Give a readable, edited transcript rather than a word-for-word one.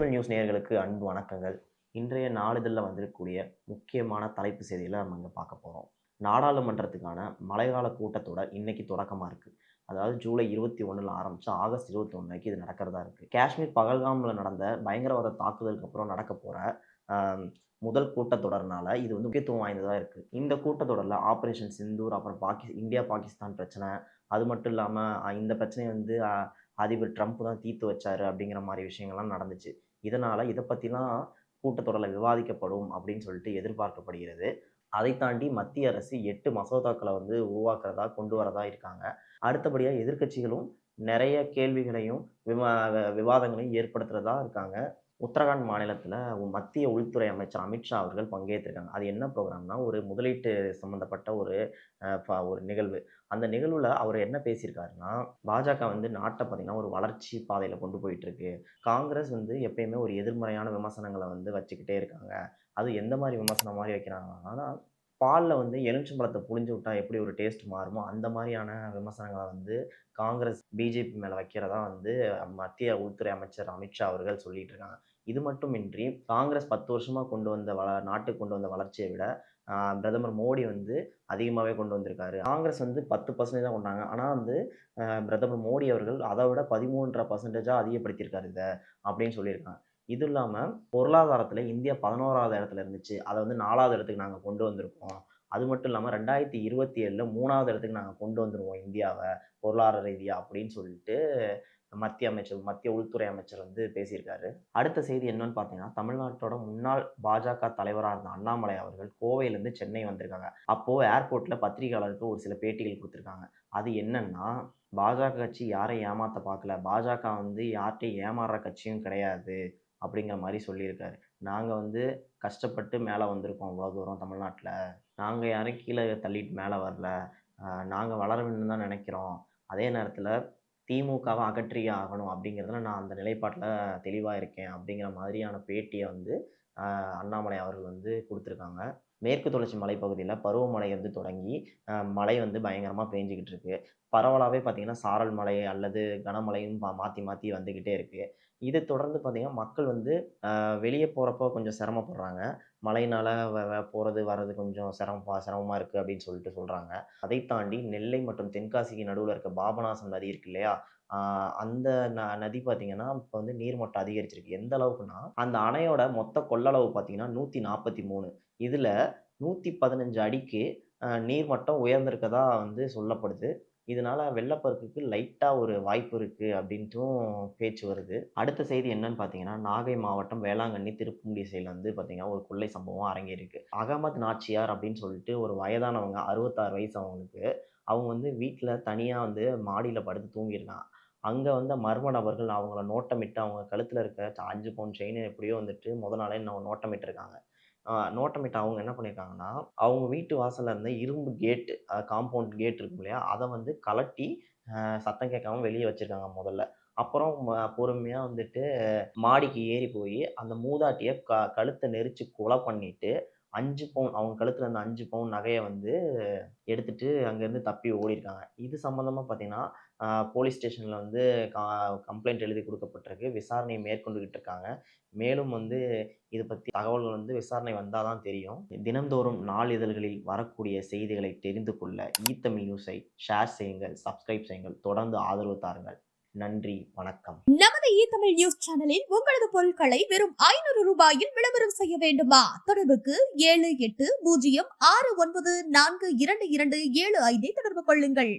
Tamil news நேயர்களுக்கு அன்பு வணக்கங்கள். இன்றைய நாளிதழில் வந்திருக்கக்கூடிய முக்கியமான தலைப்பு செய்திகளை நம்ம இங்கே பார்க்க போகிறோம். நாடாளுமன்றத்துக்கான மழைக்கால கூட்டத்தொடர் இன்னைக்கு தொடக்கமாக இருக்குது. அதாவது ஜூலை 21 ஆரம்பித்து ஆகஸ்ட் 21 வரைக்கும் இது நடக்கிறதா இருக்குது. காஷ்மீர் பகல்காமில் நடந்த பயங்கரவாத தாக்குதலுக்கு அப்புறம் நடக்க போகிற முதல் கூட்டத்தொடர்னால இது வந்து முக்கியத்துவம் வாய்ந்ததாக இருக்குது. இந்த கூட்டத்தொடரில் ஆப்ரேஷன் சிந்தூர், அப்புறம் இந்தியா பாகிஸ்தான் பிரச்சனை, அது மட்டும் இல்லாமல் இந்த பிரச்சனையை வந்து அதிபர் ட்ரம்ப் தான் தீர்த்து வச்சாரு அப்படிங்கிற மாதிரி விஷயங்கள்லாம் நடந்துச்சு. இதனால் இதை பற்றிலாம் கூட்டத்தொடரில் விவாதிக்கப்படும் அப்படின்னு சொல்லிட்டு எதிர்பார்க்கப்படுகிறது. அதை தாண்டி மத்திய அரசு 8 மசோதாக்களை வந்து கொண்டு வரதா இருக்காங்க. அடுத்தபடியாக எதிர்க்கட்சிகளும் நிறைய கேள்விகளையும் விவாதங்களையும் ஏற்படுத்துறதா இருக்காங்க. உத்தரகாண்ட் மாநிலத்தில் மத்திய உள்துறை அமைச்சர் அமித்ஷா அவர்கள் பங்கேற்றிருக்காங்க. அது என்ன ப்ரோக்ராம்னா, ஒரு முதலீட்டு சம்மந்தப்பட்ட ஒரு நிகழ்வு. அந்த நிகழ்வில் அவர் என்ன பேசியிருக்காருன்னா, பாஜக வந்து நாட்டை பார்த்தீங்கன்னா ஒரு வளர்ச்சி பாதையில் கொண்டு போயிட்டுருக்கு. காங்கிரஸ் வந்து எப்பயுமே ஒரு எதிர்மறையான விமர்சனங்களை வந்து வச்சுக்கிட்டே இருக்காங்க. அது எந்த மாதிரி விமர்சனம் மாதிரி வைக்கிறாங்கன்னா, பாலில் வந்து எலுமிச்சம்பழத்தை புழிஞ்சு விட்டா எப்படி ஒரு டேஸ்ட் மாறுமோ அந்த மாதிரியான விமர்சனங்களை வந்து காங்கிரஸ் பிஜேபி மேலே வைக்கிறதா வந்து மத்திய உள்துறை அமைச்சர் அமித்ஷா அவர்கள் சொல்லிட்டு இருக்காங்க. இது மட்டுமின்றி காங்கிரஸ் 10 வருஷமாக நாட்டுக்கு கொண்டு வந்த வளர்ச்சியை விட பிரதமர் மோடி வந்து அதிகமாகவே கொண்டு வந்திருக்காரு. காங்கிரஸ் வந்து 10% தான் கொண்டாங்க. ஆனால் வந்து பிரதமர் மோடி அவர்கள் அதை விட 13.5% அதிகப்படுத்தியிருக்காரு இதை அப்படின்னு சொல்லியிருக்காங்க. இது இல்லாமல் பொருளாதாரத்தில் இந்தியா 11வது இடத்துல இருந்துச்சு. அதை வந்து 4வது இடத்துக்கு நாங்கள் கொண்டு வந்திருக்கோம். அது மட்டும் இல்லாமல் 2027 3வது இடத்துக்கு நாங்கள் கொண்டு வந்துருவோம் இந்தியாவை பொருளாதார ரீதியாக அப்படின்னு சொல்லிட்டு மத்திய உள்துறை அமைச்சர் வந்து பேசியிருக்காரு. அடுத்த செய்தி என்னன்னு பார்த்தீங்கன்னா, தமிழ்நாட்டோட முன்னாள் பாஜக தலைவராக இருந்த அண்ணாமலை அவர்கள் கோவையிலேருந்து சென்னை வந்திருக்காங்க. அப்போது ஏர்போர்ட்டில் பத்திரிகையாளருக்கு ஒரு சில பேட்டிகள் கொடுத்துருக்காங்க. அது என்னன்னா, பாஜக கட்சி யாரையும் ஏமாற்ற பார்க்கல, பாஜக வந்து யார்கிட்டையும் ஏமாறுற கட்சியும் கிடையாது அப்படிங்கிற மாதிரி சொல்லியிருக்காரு. நாங்கள் வந்து கஷ்டப்பட்டு மேலே வந்திருக்கோம் இவ்வளோ தூரம் தமிழ்நாட்டில். நாங்கள் யாரையும் கீழே தள்ளிட்டு மேலே வரல. நாங்கள் வளர வேணும்னு தான் நினைக்கிறோம். அதே நேரத்தில் திமுகவை அகற்றியே ஆகணும் அப்படிங்கிறதுல நான் அந்த நிலைப்பாட்டில் தெளிவாக இருக்கேன் அப்படிங்கிற மாதிரியான பேட்டியை வந்து அண்ணாமலை அவர்கள் வந்து கொடுத்துருக்காங்க. மேற்கு தொடர்ச்சி மலைப்பகுதியில் பருவமழை வந்து தொடங்கி மழை வந்து பயங்கரமாக பேஞ்சிக்கிட்டு இருக்கு. பரவலாகவே பார்த்திங்கன்னா சாரல் மழை அல்லது கனமழையும் மாற்றி மாற்றி வந்துக்கிட்டே இருக்குது. இது தொடர்ந்து பார்த்திங்கன்னா மக்கள் வந்து வெளியே போகிறப்போ கொஞ்சம் சிரமப்படுறாங்க. மழையினால் போகிறது வர்றது கொஞ்சம் சிரமமாக இருக்குது அப்படின்னு சொல்கிறாங்க. அதை தாண்டி நெல்லை மற்றும் தென்காசிக்கு நடுவில் இருக்க பாபநாசம் நதி இருக்கு இல்லையா, அந்த நதி பார்த்திங்கன்னா இப்போ வந்து நீர்மட்டம் அதிகரிச்சிருக்கு. எந்த அளவுக்குன்னா, அந்த அணையோட மொத்த கொள்ளளவு பார்த்திங்கன்னா 143. இதில் 115 அடிக்கு நீர்மட்டம் உயர்ந்திருக்கதா வந்து சொல்லப்படுது. இதனால் வெள்ளப்பெருக்குக்கு லைட்டாக ஒரு வாய்ப்பு இருக்குது அப்படின்ட்டும் பேச்சு வருது. அடுத்த செய்தி என்னன்னு பார்த்தீங்கன்னா, நாகை மாவட்டம் வேளாங்கண்ணி திருப்புமுடி சைடில் வந்து பார்த்தீங்கன்னா ஒரு கொள்ளை சம்பவம் அரங்கேறிருக்கு. அகமது நாச்சியார் அப்படின்னு சொல்லிட்டு ஒரு வயதானவங்க, 66 வயசு அவங்களுக்கு. அவங்க வந்து வீட்டில் தனியாக வந்து மாடியில் படுத்து தூங்கியிருக்காங்க. அங்கே வந்த மர்ம நபர்கள் அவங்கள நோட்டமிட்டு அவங்க கழுத்தில் இருக்க 5 பவுன் செயின் எப்படியோ வந்துட்டு நாளே நோட்டமிட்டிருக்காங்க. நோட்டமிட்டு அவங்க என்ன பண்ணியிருக்காங்கன்னா, அவங்க வீட்டு வாசலில் இருந்த இரும்பு கேட்டு, காம்பவுண்ட் கேட் இருக்கும் இல்லையா, அதை வந்து கழட்டி சத்தம் கேட்காம வெளியே வச்சுருக்காங்க முதல்ல. அப்புறம் பொறுமையாக வந்துட்டு மாடிக்கு ஏறி போய் அந்த மூதாட்டியை கழுத்தை நெரிச்சு கொலை பண்ணிட்டு 5 பவுன் அவங்க கழுத்தில் இருந்த 5 பவுன் நகையை வந்து எடுத்துட்டு அங்கேருந்து தப்பி ஓடிருக்காங்க. இது சம்மந்தமாக பார்த்தீங்கன்னா போலீஸ் ஸ்டேஷனில் வந்து கம்ப்ளைண்ட் எழுதி கொடுக்கப்பட்டிருக்கு. விசாரணையை மேற்கொண்டுகிட்டு இருக்காங்க. மேலும் வந்து இது பற்றி தகவல்கள் வந்து விசாரணை வந்தால் தான் தெரியும். தினந்தோறும் நாளிதழ்களில் வரக்கூடிய செய்திகளை தெரிந்து கொள்ள ஈத்தமிழ் நியூஸை ஷேர் செய்யுங்கள், சப்ஸ்கிரைப் செய்யுங்கள், தொடர்ந்து ஆதரவு தாருங்கள். நன்றி, வணக்கம். நமது ஈத்தமிழ் நியூஸ் சேனலில் உங்களது பொருட்களை வெறும் 500 ரூபாயில் விளம்பரம் செய்ய வேண்டுமா? தொடர்புக்கு 7806942275 தொடர்பு கொள்ளுங்கள்.